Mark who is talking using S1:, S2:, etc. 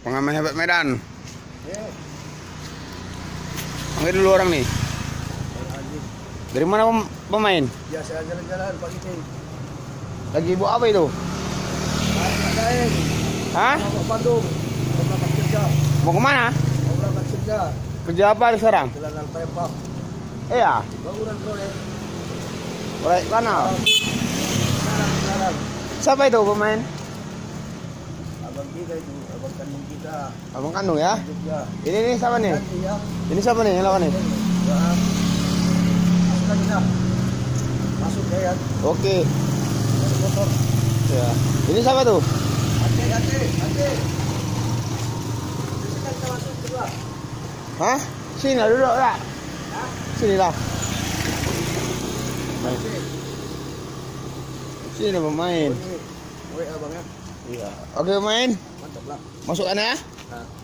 S1: Pengamen hebat Medan. Panggil dulu orang nih. Dari mana pemain?
S2: Biasa jalan-jalan pagi ini.
S1: Lagi buat apa itu? Hah?
S2: Mau ke Bandung. Mau berangkat kerja.
S1: Mau kemana?
S2: Mau berangkat kerja.
S1: Kerja apa sekarang?
S2: Jalan Palembang.
S1: Iya.
S2: Bangunan proyek.
S1: Proyek kanal.
S2: Sekarang.
S1: Siapa itu pemain?
S2: Abang kita itu, abang kandung kita.
S1: Abang kandung ya?
S2: Jogja.
S1: Ini siapa nih?
S2: Ganti ya.
S1: Ini siapa nih yang lawan nih?
S2: Masuk lagi dah. Masuk ya.
S1: Oke.
S2: Dari motor.
S1: Ya. Ini siapa tuh?
S2: Ate. Bisa kita masuk kedua.
S1: Hah? Sini lah duduk lah. Sini lah. Sini ada pemain.
S2: Ini, abang ya.
S1: Iya. Oke pemain.
S2: Mantap lah.
S1: Masukkan ya.
S2: Nah.